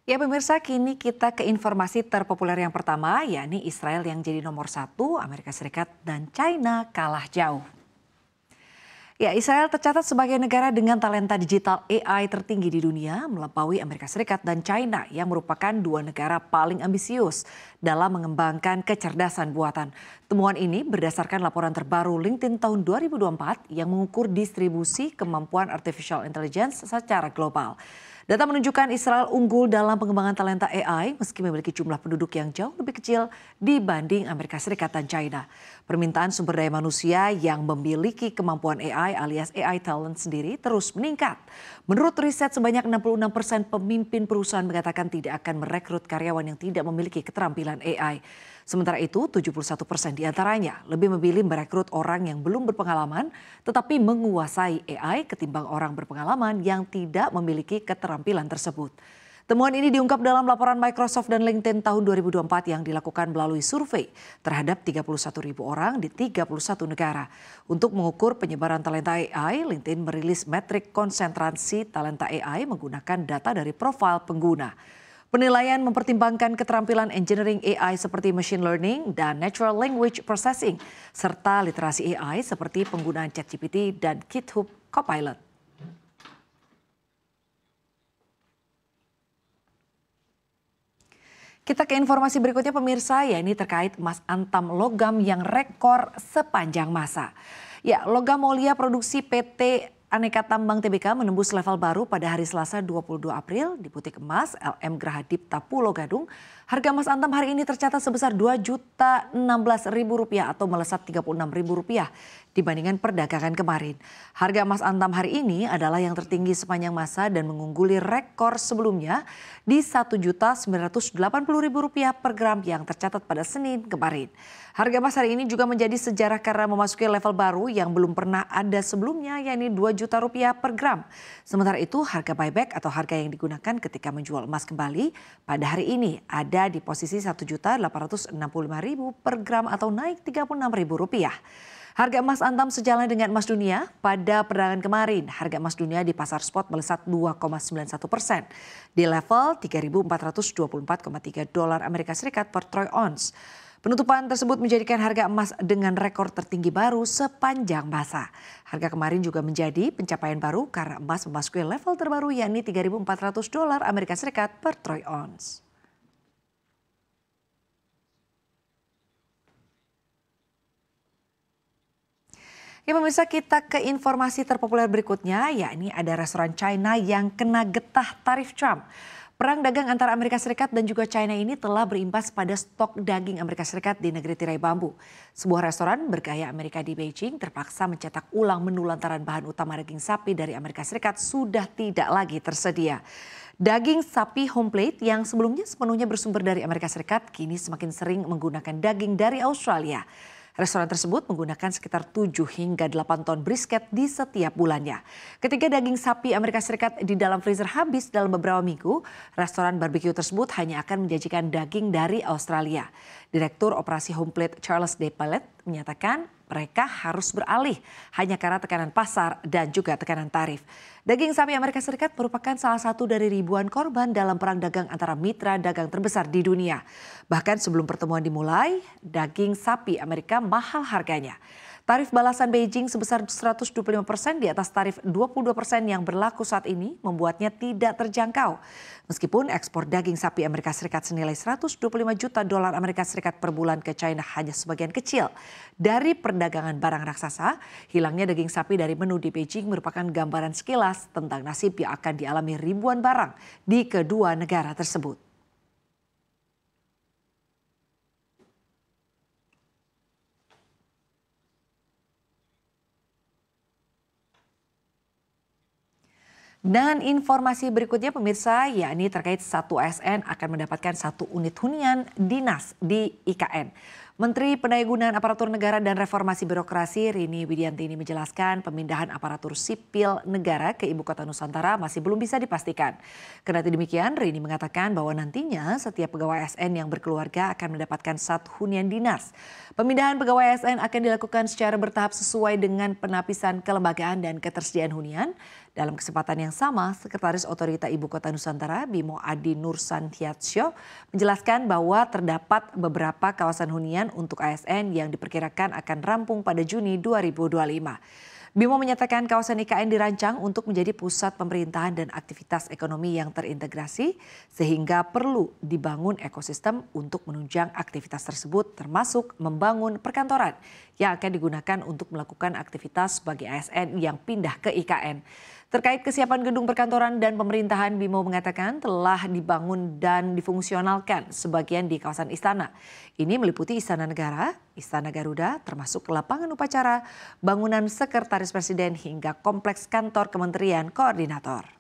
Ya pemirsa, kini kita ke informasi terpopuler yang pertama, yakni Israel yang jadi nomor satu, Amerika Serikat dan China kalah jauh. Ya, Israel tercatat sebagai negara dengan talenta digital AI tertinggi di dunia, melampaui Amerika Serikat dan China yang merupakan dua negara paling ambisius dalam mengembangkan kecerdasan buatan. Temuan ini berdasarkan laporan terbaru LinkedIn tahun 2024 yang mengukur distribusi kemampuan artificial intelligence secara global. Data menunjukkan Israel unggul dalam pengembangan talenta AI meski memiliki jumlah penduduk yang jauh lebih kecil dibanding Amerika Serikat dan China. Permintaan sumber daya manusia yang memiliki kemampuan AI alias AI talent sendiri terus meningkat. Menurut riset, sebanyak 66% pemimpin perusahaan mengatakan tidak akan merekrut karyawan yang tidak memiliki keterampilan AI. Sementara itu, 71% diantaranya lebih memilih merekrut orang yang belum berpengalaman tetapi menguasai AI ketimbang orang berpengalaman yang tidak memiliki keterampilan tersebut. Temuan ini diungkap dalam laporan Microsoft dan LinkedIn tahun 2024 yang dilakukan melalui survei terhadap 31.000 orang di 31 negara. Untuk mengukur penyebaran talenta AI, LinkedIn merilis metrik konsentrasi talenta AI menggunakan data dari profil pengguna. Penilaian mempertimbangkan keterampilan engineering AI seperti machine learning dan natural language processing, serta literasi AI seperti penggunaan ChatGPT dan GitHub Copilot. Kita ke informasi berikutnya pemirsa, yakni terkait emas antam logam yang rekor sepanjang masa. Ya, logam mulia produksi PT Aneka Tambang Tbk menembus level baru pada hari Selasa 22 April di butik emas LM Graha Dipta Pulo Gadung. Harga emas antam hari ini tercatat sebesar Rp2.016.000 atau melesat Rp36.000 dibandingkan perdagangan kemarin. Harga emas antam hari ini adalah yang tertinggi sepanjang masa dan mengungguli rekor sebelumnya di Rp1.980.000 per gram yang tercatat pada Senin kemarin. Harga emas hari ini juga menjadi sejarah karena memasuki level baru yang belum pernah ada sebelumnya, yakni Rp2 juta per gram. Sementara itu harga buyback atau harga yang digunakan ketika menjual emas kembali pada hari ini ada di posisi Rp1.865.000 per gram atau naik Rp36.000. Harga emas antam sejalan dengan emas dunia. Pada perdagangan kemarin, harga emas dunia di pasar spot melesat 2,91% di level $3.424,3 Amerika Serikat per troy ounce. Penutupan tersebut menjadikan harga emas dengan rekor tertinggi baru sepanjang masa. Harga kemarin juga menjadi pencapaian baru karena emas memasuki level terbaru yakni $3.400 Amerika Serikat per troy ounce. Ya pemirsa, kita ke informasi terpopuler berikutnya, yakni ada restoran China yang kena getah tarif Trump. Perang dagang antara Amerika Serikat dan juga China ini telah berimbas pada stok daging Amerika Serikat di negeri tirai bambu. Sebuah restoran bergaya Amerika di Beijing terpaksa mencetak ulang menu lantaran bahan utama daging sapi dari Amerika Serikat sudah tidak lagi tersedia. Daging sapi home plate yang sebelumnya sepenuhnya bersumber dari Amerika Serikat kini semakin sering menggunakan daging dari Australia. Restoran tersebut menggunakan sekitar 7 hingga 8 ton brisket di setiap bulannya. Ketika daging sapi Amerika Serikat di dalam freezer habis dalam beberapa minggu, restoran barbecue tersebut hanya akan menjanjikan daging dari Australia. Direktur Operasi Home Plate Charles De Pallet menyatakan mereka harus beralih hanya karena tekanan pasar dan juga tekanan tarif. Daging sapi Amerika Serikat merupakan salah satu dari ribuan korban dalam perang dagang antara mitra dagang terbesar di dunia. Bahkan sebelum pertemuan dimulai, daging sapi Amerika mahal harganya. Tarif balasan Beijing sebesar 125% di atas tarif 22% yang berlaku saat ini membuatnya tidak terjangkau. Meskipun ekspor daging sapi Amerika Serikat senilai $125 juta Amerika Serikat per bulan ke China hanya sebagian kecil dari perdagangan barang raksasa, hilangnya daging sapi dari menu di Beijing merupakan gambaran sekilas tentang nasib yang akan dialami ribuan barang di kedua negara tersebut. Dan informasi berikutnya pemirsa, yakni terkait satu ASN akan mendapatkan 1 unit hunian dinas di IKN. Menteri Pendayagunaan Aparatur Negara dan Reformasi Birokrasi Rini Widianti ini menjelaskan pemindahan aparatur sipil negara ke Ibu Kota Nusantara masih belum bisa dipastikan. Kendati demikian, Rini mengatakan bahwa nantinya setiap pegawai ASN yang berkeluarga akan mendapatkan 1 hunian dinas. Pemindahan pegawai ASN akan dilakukan secara bertahap sesuai dengan penapisan kelembagaan dan ketersediaan hunian Dalam kesempatan yang sama, Sekretaris Otorita Ibu Kota Nusantara Bimo Adi Nursantiatsyo menjelaskan bahwa terdapat beberapa kawasan hunian untuk ASN yang diperkirakan akan rampung pada Juni 2025. Bimo menyatakan kawasan IKN dirancang untuk menjadi pusat pemerintahan dan aktivitas ekonomi yang terintegrasi sehingga perlu dibangun ekosistem untuk menunjang aktivitas tersebut termasuk membangun perkantoran yang akan digunakan untuk melakukan aktivitas bagi ASN yang pindah ke IKN. Terkait kesiapan gedung perkantoran dan pemerintahan, Bimo mengatakan telah dibangun dan difungsionalkan sebagian di kawasan istana. Ini meliputi Istana Negara, Istana Garuda, termasuk lapangan upacara, bangunan Sekretaris Presiden hingga kompleks kantor Kementerian Koordinator.